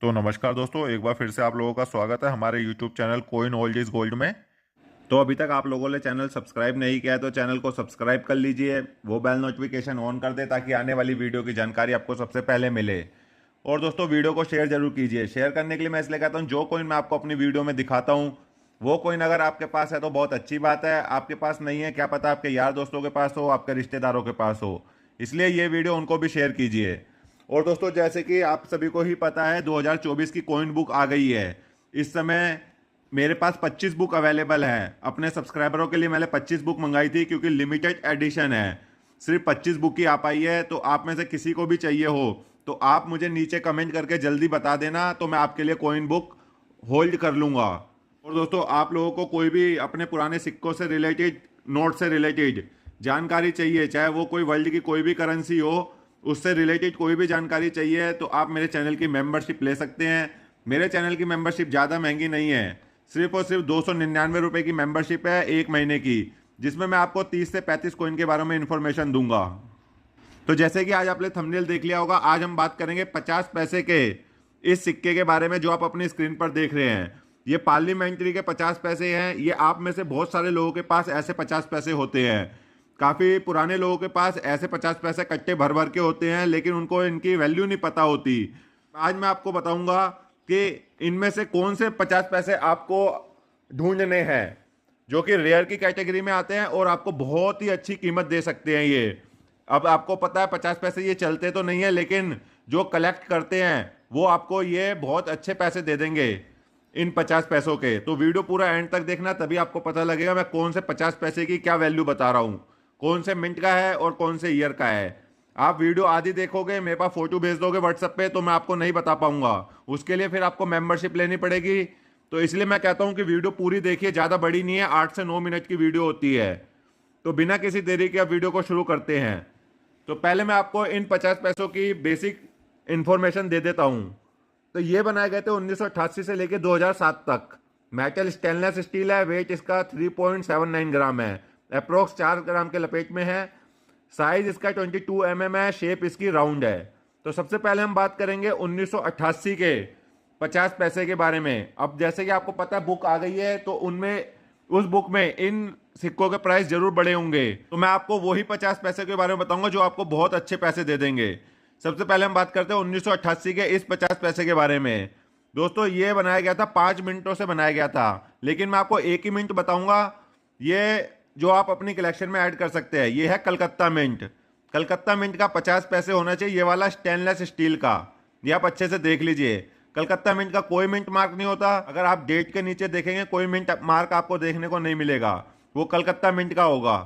तो नमस्कार दोस्तों, एक बार फिर से आप लोगों का स्वागत है हमारे YouTube channel coin old is gold में। तो अभी तक आप लोगों ने चैनल सब्सक्राइब नहीं किया है तो चैनल को सब्सक्राइब कर लीजिए, वो बेल नोटिफिकेशन ऑन कर दे ताकि आने वाली वीडियो की जानकारी आपको सबसे पहले मिले। और दोस्तों वीडियो को शेयर जरूर कीजिए। शेयर करने के लिए मैं इसलिए कहता हूँ, जो कोइन मैं आपको अपनी वीडियो में दिखाता हूँ वो कोइन अगर आपके पास है तो बहुत अच्छी बात है, आपके पास नहीं है क्या पता आपके यार दोस्तों के पास हो, आपके रिश्तेदारों के पास हो, इसलिए ये वीडियो उनको भी शेयर कीजिए। और दोस्तों जैसे कि आप सभी को ही पता है 2024 की कॉइन बुक आ गई है। इस समय मेरे पास 25 बुक अवेलेबल है। अपने सब्सक्राइबरों के लिए मैंने 25 बुक मंगाई थी क्योंकि लिमिटेड एडिशन है, सिर्फ 25 बुक ही आ पाई है। तो आप में से किसी को भी चाहिए हो तो आप मुझे नीचे कमेंट करके जल्दी बता देना, तो मैं आपके लिए कॉइन बुक होल्ड कर लूँगा। और दोस्तों आप लोगों को कोई भी अपने पुराने सिक्कों से रिलेटेड, नोट से रिलेटेड जानकारी चाहिए, चाहे वो कोई वर्ल्ड की कोई भी करेंसी हो, उससे रिलेटेड कोई भी जानकारी चाहिए तो आप मेरे चैनल की मेंबरशिप ले सकते हैं। मेरे चैनल की मेंबरशिप ज़्यादा महंगी नहीं है, सिर्फ और सिर्फ 299 रुपये की मेंबरशिप है एक महीने की, जिसमें मैं आपको 30 से 35 कॉइन के बारे में इंफॉर्मेशन दूंगा। तो जैसे कि आज आपने थंबनेल देख लिया होगा, आज हम बात करेंगे 50 पैसे के इस सिक्के के बारे में जो आप अपनी स्क्रीन पर देख रहे हैं। ये पार्लियामेंट्री के 50 पैसे हैं। ये आप में से बहुत सारे लोगों के पास ऐसे 50 पैसे होते हैं। काफ़ी पुराने लोगों के पास ऐसे 50 पैसे कट्टे भर भर के होते हैं, लेकिन उनको इनकी वैल्यू नहीं पता होती। आज मैं आपको बताऊंगा कि इनमें से कौन से 50 पैसे आपको ढूंढने हैं जो कि रेयर की कैटेगरी में आते हैं और आपको बहुत ही अच्छी कीमत दे सकते हैं ये। अब आपको पता है 50 पैसे ये चलते तो नहीं है, लेकिन जो कलेक्ट करते हैं वो आपको ये बहुत अच्छे पैसे दे देंगे इन 50 पैसों के। तो वीडियो पूरा एंड तक देखना, तभी आपको पता लगेगा मैं कौन से 50 पैसे की क्या वैल्यू बता रहा हूँ, कौन से मिनट का है और कौन से ईयर का है। आप वीडियो आधी देखोगे, मेरे पास फोटो भेज दोगे व्हाट्सएप पे, तो मैं आपको नहीं बता पाऊंगा। उसके लिए फिर आपको मेंबरशिप लेनी पड़ेगी। तो इसलिए मैं कहता हूं कि वीडियो पूरी देखिए, ज़्यादा बड़ी नहीं है, 8 से 9 मिनट की वीडियो होती है। तो बिना किसी देरी के अब वीडियो को शुरू करते हैं। तो पहले मैं आपको इन 50 पैसों की बेसिक इंफॉर्मेशन दे देता हूं। तो ये बनाए गए थे 1988 से लेकर 2007 तक। मेटल स्टेनलेस स्टील है, वेट इसका 3.79 ग्राम है, अप्रोक्स 4 ग्राम के लपेट में है। साइज इसका 22 mm है, शेप इसकी राउंड है। तो सबसे पहले हम बात करेंगे 1988 के 50 पैसे के बारे में। अब जैसे कि आपको पता है बुक आ गई है, तो उनमें, उस बुक में इन सिक्कों के प्राइस जरूर बढ़े होंगे। तो मैं आपको वही 50 पैसे के बारे में बताऊंगा जो आपको बहुत अच्छे पैसे दे देंगे। सबसे पहले हम बात करते हैं 1988 के इस 50 पैसे के बारे में। दोस्तों ये बनाया गया था 5 मिनटों से बनाया गया था, लेकिन मैं आपको एक ही मिनट बताऊंगा ये जो आप अपनी कलेक्शन में ऐड कर सकते हैं। ये है कलकत्ता मिंट। कलकत्ता मिंट का 50 पैसे होना चाहिए, ये वाला स्टेनलेस स्टील का। ये आप अच्छे से देख लीजिए, कलकत्ता मिंट का कोई मिंट मार्क नहीं होता। अगर आप डेट के नीचे देखेंगे कोई मिंट मार्क आपको देखने को नहीं मिलेगा, वो कलकत्ता मिंट का होगा।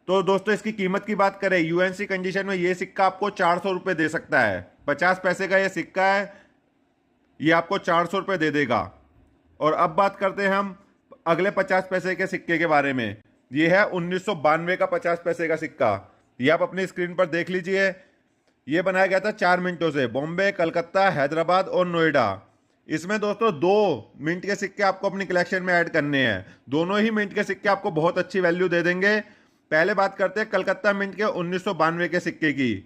तो दोस्तों इसकी कीमत की बात करें, यूएनसी कंडीशन में ये सिक्का आपको 400 रुपये दे सकता है। 50 पैसे का ये सिक्का है, ये आपको 400 रुपये दे देगा। और अब बात करते हैं हम अगले 50 पैसे के सिक्के के बारे में। ये है 1992 का 50 पैसे का सिक्का। ये आप अपनी स्क्रीन पर देख लीजिए। ये बनाया गया था 4 मिनटों से, बॉम्बे, कलकत्ता, हैदराबाद और नोएडा। इसमें दोस्तों 2 मिनट के सिक्के आपको अपनी कलेक्शन में ऐड करने हैं। दोनों ही मिनट के सिक्के आपको बहुत अच्छी वैल्यू दे देंगे। पहले बात करते हैं कलकत्ता मिंट के 1992 के सिक्के की।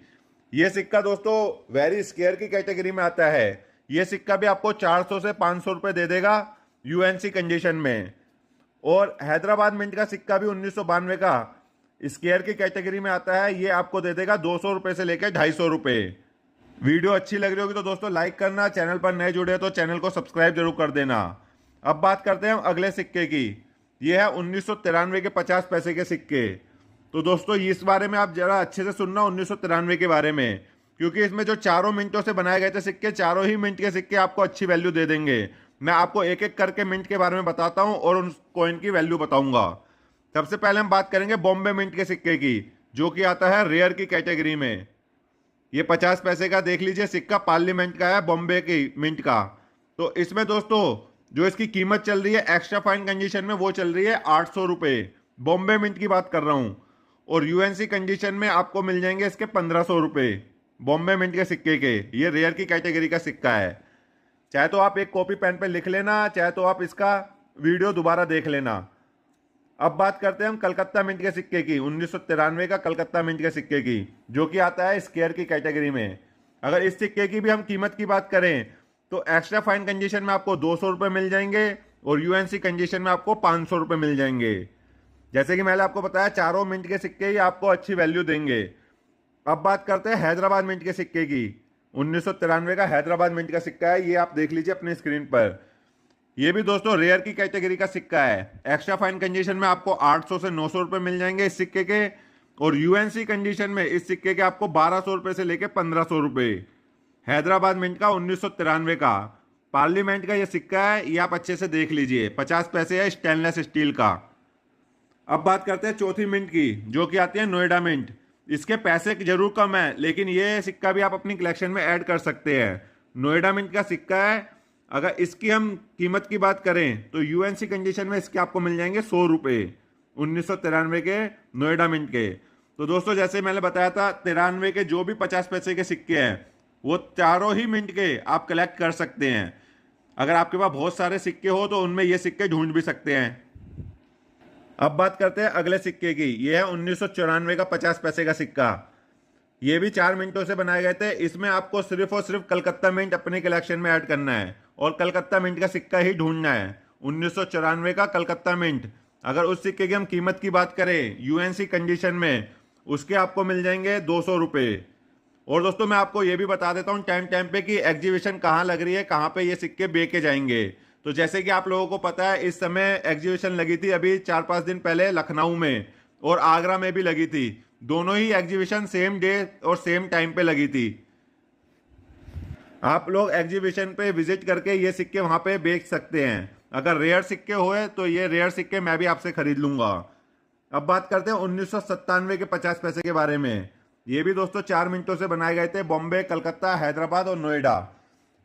यह सिक्का दोस्तों वेरी स्केयर की कैटेगरी में आता है। यह सिक्का भी आपको 400 से 500 रुपये दे देगा यूएनसी कंडीशन में। और हैदराबाद मिंट का सिक्का भी 1992 का स्केयर की कैटेगरी में आता है, ये आपको दे देगा 200 रुपये से लेकर 250 रुपये। वीडियो अच्छी लग रही होगी तो दोस्तों लाइक करना, चैनल पर नए जुड़े तो चैनल को सब्सक्राइब जरूर कर देना। अब बात करते हैं हम अगले सिक्के की। यह है 1993 के 50 पैसे के सिक्के। तो दोस्तों इस बारे में आप जरा अच्छे से सुनना 1993 के बारे में, क्योंकि इसमें जो चारों मिनटों से बनाए गए थे सिक्के, चारों ही मिनट के सिक्के आपको अच्छी वैल्यू दे देंगे। मैं आपको एक एक करके मिनट के बारे में बताता हूं और उन कॉइन की वैल्यू बताऊंगा। सबसे पहले हम बात करेंगे बॉम्बे मिंट के सिक्के की, जो कि आता है रेयर की कैटेगरी में। ये 50 पैसे का देख लीजिए सिक्का, पार्लियामेंट का है, बॉम्बे की मिंट का। तो इसमें दोस्तों जो इसकी कीमत चल रही है एक्स्ट्रा फाइन कंडीशन में, वो चल रही है 800 रुपये। बॉम्बे मिंट की बात कर रहा हूं। और यूएनसी कंडीशन में आपको मिल जाएंगे इसके 1500 रुपये बॉम्बे मिंट के सिक्के के। ये रेयर की कैटेगरी का सिक्का है। चाहे तो आप एक कॉपी पेन पे लिख लेना, चाहे तो आप इसका वीडियो दोबारा देख लेना। अब बात करते हैं हम कलकत्ता मिंट के सिक्के की, 1993 का कलकत्ता मिंट के सिक्के की, जो कि आता है स्केयर की कैटेगरी में। अगर इस सिक्के की भी हम कीमत की बात करें तो एक्स्ट्रा फाइन कंजेशन में आपको 200 रुपये मिल जाएंगे और यूएनसी कंजेशन में आपको 500 रुपये मिल जाएंगे। जैसे कि मैंने आपको बताया, चारों मिंट के सिक्के ही आपको अच्छी वैल्यू देंगे। अब बात करते हैं हैदराबाद मिंट के सिक्के की। 1993 का हैदराबाद मिंट का सिक्का है, ये आप देख लीजिए अपने स्क्रीन पर। ये भी दोस्तों रेयर की कैटेगरी का सिक्का है। एक्स्ट्रा फाइन कंडीशन में आपको 800 से 900 रुपए मिल जाएंगे इस सिक्के के, और यूएनसी कंडीशन में इस सिक्के के आपको 1200 रुपए से लेके 1500 रुपए। हैदराबाद मिंट का 1993 का पार्लियामेंट का ये सिक्का है, ये आप अच्छे से देख लीजिए। 50 पैसे है, स्टेनलेस स्टील का। अब बात करते हैं चौथी मिंट की, जो कि आती है नोएडा मिंट। इसके पैसे जरूर कम है, लेकिन ये सिक्का भी आप अपनी कलेक्शन में ऐड कर सकते हैं। नोएडा मिंट का सिक्का है। अगर इसकी हम कीमत की बात करें तो यूएनसी कंडीशन में इसके आपको मिल जाएंगे 100 रुपये, 1993 के नोएडा मिंट के। तो दोस्तों जैसे मैंने बताया था, 93 के जो भी 50 पैसे के सिक्के हैं वो चारों ही मिंट के आप कलेक्ट कर सकते हैं। अगर आपके पास बहुत सारे सिक्के हो तो उनमें ये सिक्के ढूंढ भी सकते हैं। अब बात करते हैं अगले सिक्के की। यह है 1994 का 50 पैसे का सिक्का। ये भी 4 मिनटों से बनाए गए थे। इसमें आपको सिर्फ और सिर्फ कलकत्ता मिंट अपने कलेक्शन में ऐड करना है और कलकत्ता मिंट का सिक्का ही ढूंढना है। 1994 का कलकत्ता मिंट। अगर उस सिक्के की हम कीमत की बात करें यूएनसी कंडीशन में, उसके आपको मिल जाएंगे 200 रुपये। और दोस्तों मैं आपको ये भी बता देता हूँ टाइम टाइम पे कि एग्जीबिशन कहाँ लग रही है, कहाँ पे ये सिक्के बेचे जाएंगे। तो जैसे कि आप लोगों को पता है, इस समय एग्जीबिशन लगी थी अभी 4-5 दिन पहले लखनऊ में, और आगरा में भी लगी थी। दोनों ही एग्जीबिशन सेम डे और सेम टाइम पे लगी थी। आप लोग एग्जीबिशन पे विजिट करके ये सिक्के वहां पे बेच सकते हैं। अगर रेयर सिक्के हुए तो ये रेयर सिक्के मैं भी आपसे खरीद लूंगा। अब बात करते हैं 1997 के 50 पैसे के बारे में। ये भी दोस्तों 4 मिनटों से बनाए गए थे। बॉम्बे, कलकत्ता, हैदराबाद और नोएडा।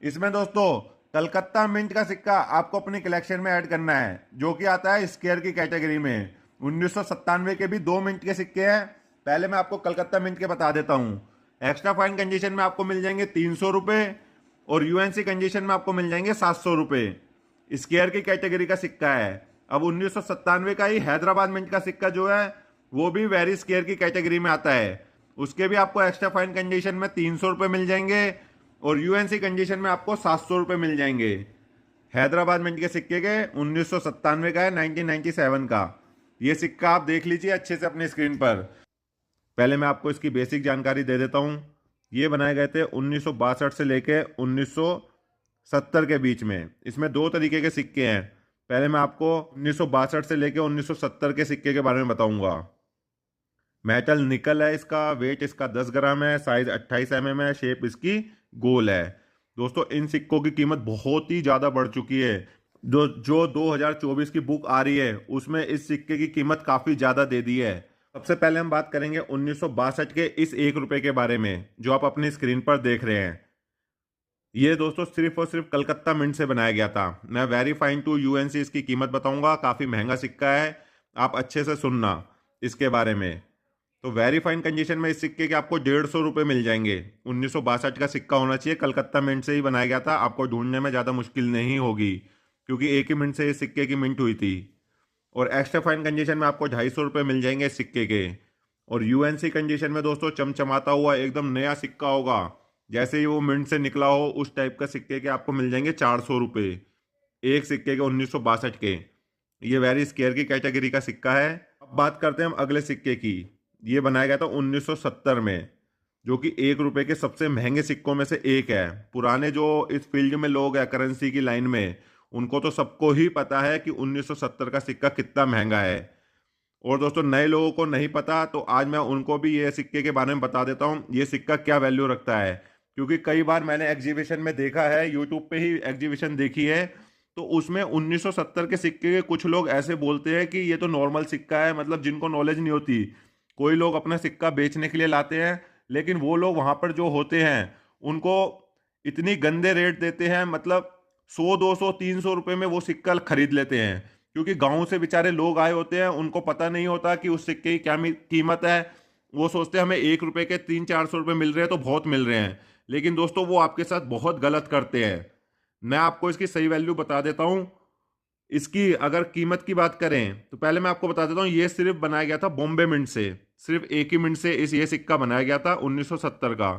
इसमें दोस्तों कलकत्ता मिंट का सिक्का आपको अपनी कलेक्शन में ऐड करना है, जो कि आता है स्क्वायर की कैटेगरी में। 1997 के भी 2 मिनट के सिक्के हैं। पहले मैं आपको कलकत्ता मिंट के बता देता हूँ। एक्स्ट्रा फाइन कंडीशन में आपको मिल जाएंगे 300 रुपये और यूएनसी कंडीशन में आपको मिल जाएंगे 700 रुपये। स्क्वायर की कैटेगरी का सिक्का है। अब 1997 का ही हैदराबाद मिंट का सिक्का जो है वो भी वेरी स्क्वायर की कैटेगरी में आता है। उसके भी आपको एक्स्ट्रा फाइन कंडीशन में 300 रुपये मिल जाएंगे और यूएनसी कंडीशन में आपको 700 रुपये मिल जाएंगे। हैदराबाद मिंट के सिक्के के 1997 का है, 1997 का। ये सिक्का आप देख लीजिए अच्छे से अपनी स्क्रीन पर। पहले मैं आपको इसकी बेसिक जानकारी दे देता हूँ। ये बनाए गए थे 1962 से लेके 1970 के बीच में। इसमें 2 तरीके के सिक्के हैं। पहले मैं आपको 1962 से लेके 1970 के सिक्के के बारे में बताऊंगा। मेटल निकल है इसका, वेट इसका 10 ग्राम है, साइज 28 mm है, शेप इसकी गोल है। दोस्तों इन सिक्कों की कीमत बहुत ही ज़्यादा बढ़ चुकी है। जो 2024 की बुक आ रही है उसमें इस सिक्के की कीमत काफ़ी ज़्यादा दे दी है। सबसे पहले हम बात करेंगे 1962 के इस 1 रुपये के बारे में, जो आप अपनी स्क्रीन पर देख रहे हैं। ये दोस्तों सिर्फ और सिर्फ कलकत्ता मिंट से बनाया गया था। मैं वेरीफाइड टू यूएनसी इसकी कीमत बताऊंगा। काफ़ी महंगा सिक्का है, आप अच्छे से सुनना इसके बारे में। तो वेरीफाइड कंडीशन में इस सिक्के के आपको 150 रुपये मिल जाएंगे। 1962 का सिक्का होना चाहिए, कलकत्ता मिंट से ही बनाया गया था। आपको ढूंढने में ज़्यादा मुश्किल नहीं होगी, क्योंकि एक ही मिनट से इस सिक्के की मिंट हुई थी। और एक्स्ट्रा फाइन कंडीशन में आपको 250 रुपये मिल जाएंगे इस सिक्के के। और यूएनसी कंडीशन में दोस्तों चमचमाता हुआ एकदम नया सिक्का होगा, जैसे ही वो मिंट से निकला हो उस टाइप का सिक्के के आपको मिल जाएंगे 400 रुपये एक सिक्के के 1962 के। ये वेरी स्क्वायर की कैटेगरी का सिक्का है। अब बात करते हैं हम अगले सिक्के की। ये बनाया गया था 1970 में, जो कि 1 रुपये के सबसे महंगे सिक्कों में से एक है। पुराने जो इस फील्ड में लोग हैं करेंसी की लाइन में, उनको तो सबको ही पता है कि 1970 का सिक्का कितना महंगा है। और दोस्तों नए लोगों को नहीं पता, तो आज मैं उनको भी ये सिक्के के बारे में बता देता हूँ ये सिक्का क्या वैल्यू रखता है। क्योंकि कई बार मैंने एग्जीबिशन में देखा है, यूट्यूब पे ही एग्जीबिशन देखी है, तो उसमें 1970 के सिक्के के कुछ लोग ऐसे बोलते हैं कि ये तो नॉर्मल सिक्का है, मतलब जिनको नॉलेज नहीं होती। कोई लोग अपना सिक्का बेचने के लिए लाते हैं, लेकिन वो लोग वहाँ पर जो होते हैं उनको इतनी गंदे रेट देते हैं, मतलब 100, 200, 300 रुपये में वो सिक्का खरीद लेते हैं। क्योंकि गाँव से बेचारे लोग आए होते हैं, उनको पता नहीं होता कि उस सिक्के की क्या कीमत है। वो सोचते हैं हमें 1 रुपये के 300-400 रुपये मिल रहे हैं तो बहुत मिल रहे हैं। लेकिन दोस्तों वो आपके साथ बहुत गलत करते हैं। मैं आपको इसकी सही वैल्यू बता देता हूँ। इसकी अगर कीमत की बात करें तो पहले मैं आपको बता देता हूँ, ये सिर्फ बनाया गया था बॉम्बे मिंट से। सिर्फ एक ही मिनट से ये सिक्का बनाया गया था 1970 का।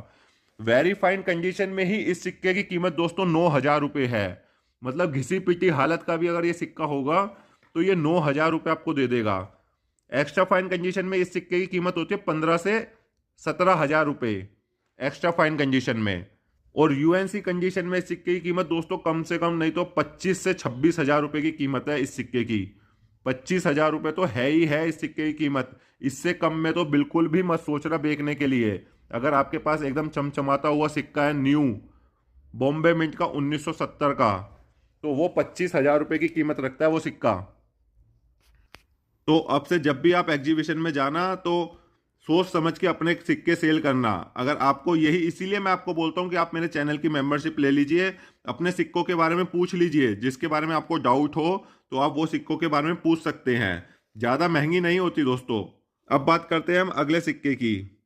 वेरी फाइन कंडीशन में ही इस सिक्के की कीमत दोस्तों 9,000 रुपये है। मतलब घिसी पिटी हालत का भी अगर ये सिक्का होगा तो ये 9,000 रुपये आपको दे देगा। एक्स्ट्रा फाइन कंडीशन में इस सिक्के की कीमत होती है 15 से 17 हज़ार रुपये एक्स्ट्रा फाइन कंडीशन में। और यूएनसी कंडीशन में इस सिक्के की कीमत दोस्तों कम से कम नहीं तो 25 से 26 हज़ार रुपये की कीमत है इस सिक्के की। 25 हज़ार रुपये तो है ही है इस सिक्के की कीमत। इससे कम में तो बिल्कुल भी मत सोचना बेचने के लिए। अगर आपके पास एकदम चमचमाता हुआ सिक्का है न्यू बॉम्बे मिंट का 1970 का, तो वो 25 हज़ार रुपये की कीमत रखता है वो सिक्का। तो अब से जब भी आप एग्जीबिशन में जाना तो सोच समझ के अपने सिक्के सेल करना। अगर आपको यही, इसीलिए मैं आपको बोलता हूं कि आप मेरे चैनल की मेंबरशिप ले लीजिए, अपने सिक्कों के बारे में पूछ लीजिए, जिसके बारे में आपको डाउट हो तो आप वो सिक्कों के बारे में पूछ सकते हैं। ज़्यादा महंगी नहीं होती दोस्तों। अब बात करते हैं हम अगले सिक्के की।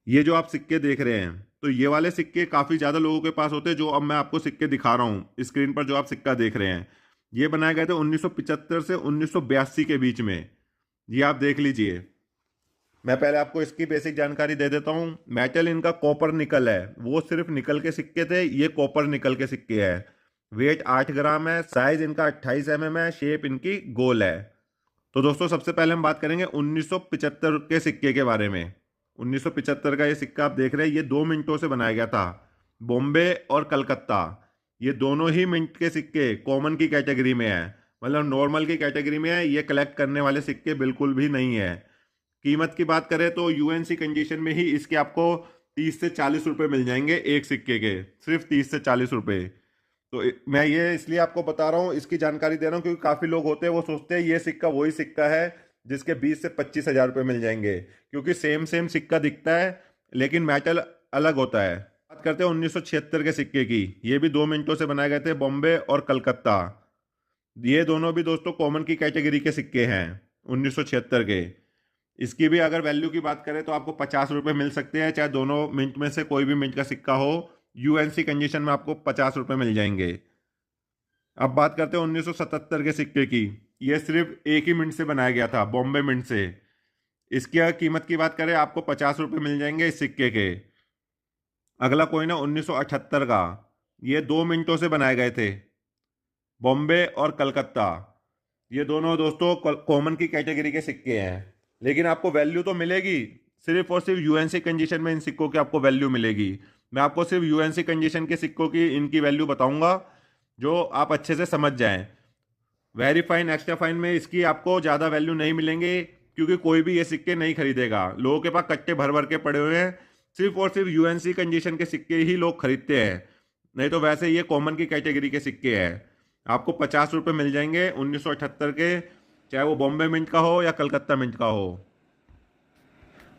ये जो आप सिक्के देख रहे हैं, तो ये वाले सिक्के काफ़ी ज़्यादा लोगों के पास होते हैं। जो अब मैं आपको सिक्के दिखा रहा हूँ स्क्रीन पर, जो आप सिक्का देख रहे हैं, ये बनाए गए थे 1975 से 1982 के बीच में। ये आप देख लीजिए। मैं पहले आपको इसकी बेसिक जानकारी दे देता हूँ। मेटल इनका कॉपर निकल है, वो सिर्फ निकल के सिक्के थे, ये कॉपर निकल के सिक्के हैं। वेट 8 ग्राम है, साइज इनका 28 mm है, शेप इनकी गोल है। तो दोस्तों सबसे पहले हम बात करेंगे 1975 के सिक्के के बारे में। 1975 का ये सिक्का आप देख रहे हैं, ये 2 मिनटों से बनाया गया था। बॉम्बे और कलकत्ता ये दोनों ही मिंट के सिक्के कॉमन की कैटेगरी में है, मतलब नॉर्मल की कैटेगरी में है। ये कलेक्ट करने वाले सिक्के बिल्कुल भी नहीं है। कीमत की बात करें तो यूएनसी कंडीशन में ही इसके आपको 30 से 40 रुपये मिल जाएंगे एक सिक्के के, सिर्फ 30 से 40 रुपये। तो मैं ये इसलिए आपको बता रहा हूँ, इसकी जानकारी दे रहा हूँ, क्योंकि काफ़ी लोग होते हैं वो सोचते हैं ये सिक्का वही सिक्का है जिसके 20 से 25 हज़ार रुपये मिल जाएंगे, क्योंकि सेम सेम सिक्का दिखता है लेकिन मेटल अलग होता है। बात करते हैं 1976 के सिक्के की। ये भी 2 मिनटों से बनाए गए थे, बॉम्बे और कलकत्ता। ये दोनों भी दोस्तों कॉमन की कैटेगरी के सिक्के हैं 1976 के। इसकी भी अगर वैल्यू की बात करें तो आपको 50 रुपये मिल सकते हैं, चाहे दोनों मिंट में से कोई भी मिंट का सिक्का हो। यूएनसी कंडीशन में आपको 50 रुपये मिल जाएंगे। अब बात करते हैं 1977 के सिक्के की। यह सिर्फ एक ही मिंट से बनाया गया था, बॉम्बे मिंट से। इसकी कीमत की बात करें आपको 50 रुपये मिल जाएंगे इस सिक्के के। अगला कोइन है 1978 का। ये 2 मिनटों से बनाए गए थे, बॉम्बे और कलकत्ता। ये दोनों दोस्तों कॉमन की कैटेगरी के सिक्के हैं, लेकिन आपको वैल्यू तो मिलेगी सिर्फ और सिर्फ यूएनसी कंडीशन में। इन सिक्कों की आपको वैल्यू मिलेगी। मैं आपको सिर्फ यूएनसी कंडीशन के सिक्कों की इनकी वैल्यू बताऊंगा जो आप अच्छे से समझ जाएं। वेरी फाइन एक्स्ट्रा फाइन में इसकी आपको ज़्यादा वैल्यू नहीं मिलेंगे, क्योंकि कोई भी ये सिक्के नहीं खरीदेगा। लोगों के पास कट्टे भर भर के पड़े हुए हैं, सिर्फ और सिर्फ यूएनसी कंडीशन के सिक्के ही लोग खरीदते हैं, नहीं तो वैसे ये कॉमन की कैटेगरी के सिक्के हैं। आपको 50 रुपये मिल जाएंगे 1978 के, चाहे वो बॉम्बे मिंट का हो या कलकत्ता मिंट का हो।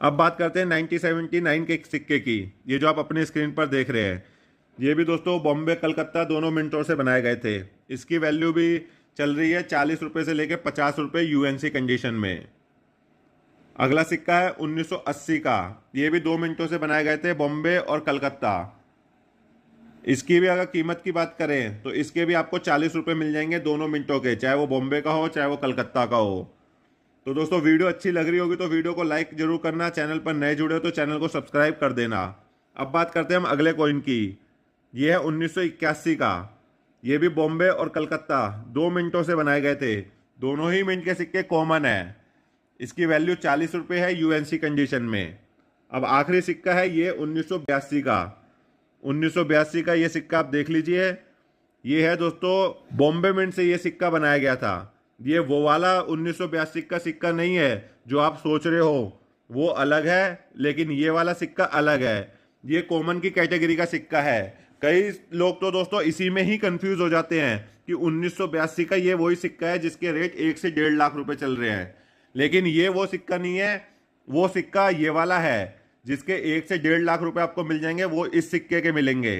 अब बात करते हैं 1979 के सिक्के की। ये जो आप अपने स्क्रीन पर देख रहे हैं, ये भी दोस्तों बॉम्बे कलकत्ता दोनों मिनटों से बनाए गए थे। इसकी वैल्यू भी चल रही है 40 रुपये से लेकर 50 रुपये यूएनसी कंडीशन में। अगला सिक्का है 1980 का। ये भी 2 मिनटों से बनाए गए थे, बॉम्बे और कलकत्ता। इसकी भी अगर कीमत की बात करें तो इसके भी आपको 40 रुपये मिल जाएंगे दोनों मिनटों के, चाहे वो बॉम्बे का हो चाहे वो कलकत्ता का हो। तो दोस्तों वीडियो अच्छी लग रही होगी तो वीडियो को लाइक जरूर करना। चैनल पर नए जुड़े हो तो चैनल को सब्सक्राइब कर देना। अब बात करते हैं हम अगले कॉइन की। ये है 1981 का। ये भी बॉम्बे और कलकत्ता 2 मिनटों से बनाए गए थे। दोनों ही मिनट के सिक्के कॉमन है। इसकी वैल्यू 40 रुपये है यूएनसी कंडीशन में। अब आखिरी सिक्का है ये 1982 का। 1982 का ये सिक्का आप देख लीजिए। ये है दोस्तों बॉम्बे मिंट से ये सिक्का बनाया गया था। ये वो वाला 1982 का सिक्का नहीं है जो आप सोच रहे हो, वो अलग है, लेकिन ये वाला सिक्का अलग है। ये कॉमन की कैटेगरी का सिक्का है। कई लोग तो दोस्तों इसी में ही कंफ्यूज हो जाते हैं कि 1982 का ये वही सिक्का है जिसके रेट 1 से 1.5 लाख रुपए चल रहे हैं, लेकिन ये वो सिक्का नहीं है। वो सिक्का ये वाला है जिसके 1 से 1.5 लाख रुपए आपको मिल जाएंगे, वो इस सिक्के के मिलेंगे,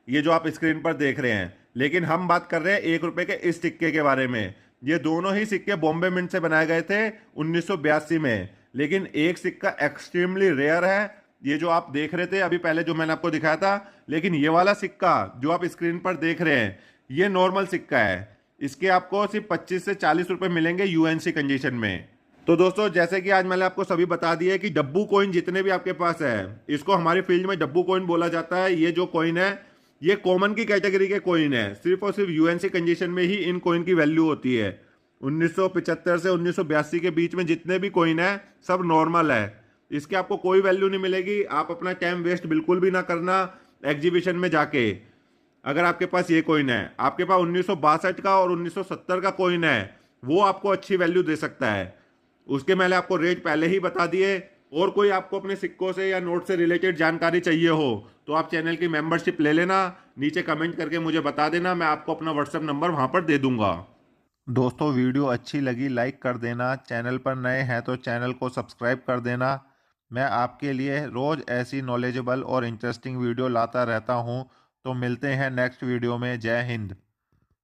ये जो आप स्क्रीन पर देख रहे हैं। लेकिन हम बात कर रहे हैं 1 रुपए के इस सिक्के के बारे में। ये दोनों ही सिक्के बॉम्बे मिंट से बनाए गए थे 1982 में, लेकिन एक सिक्का एक्सट्रीमली रेयर है, ये जो आप देख रहे थे अभी पहले जो मैंने आपको दिखाया था। लेकिन ये वाला सिक्का जो आप स्क्रीन पर देख रहे हैं, ये नॉर्मल सिक्का है। इसके आपको सिर्फ 25 से 40 रुपए मिलेंगे यूएनसी कंडीशन में। तो दोस्तों जैसे कि आज मैंने आपको सभी बता दिया है कि डब्बू कॉइन जितने भी आपके पास है, इसको हमारी फील्ड में डब्बू कॉइन बोला जाता है। ये जो कॉइन है ये कॉमन की कैटेगरी के कॉइन है। सिर्फ और सिर्फ यूएनसी कंडीशन में ही इन कॉइन की वैल्यू होती है। 1975 से 1982 के बीच में जितने भी कॉइन है सब नॉर्मल है। इसके आपको कोई वैल्यू नहीं मिलेगी। आप अपना टाइम वेस्ट बिल्कुल भी ना करना एग्जीबिशन में जाके। अगर आपके पास ये कॉइन है, आपके पास 1962 का और 1970 का कॉइन है, वो आपको अच्छी वैल्यू दे सकता है। उसके मैंने आपको रेट पहले ही बता दिए। और कोई आपको अपने सिक्कों से या नोट से रिलेटेड जानकारी चाहिए हो तो आप चैनल की मेंबरशिप ले लेना। नीचे कमेंट करके मुझे बता देना, मैं आपको अपना व्हाट्सएप नंबर वहां पर दे दूंगा। दोस्तों वीडियो अच्छी लगी लाइक कर देना, चैनल पर नए हैं तो चैनल को सब्सक्राइब कर देना। मैं आपके लिए रोज़ ऐसी नॉलेजेबल और इंटरेस्टिंग वीडियो लाता रहता हूं। तो मिलते हैं नेक्स्ट वीडियो में। जय हिंद।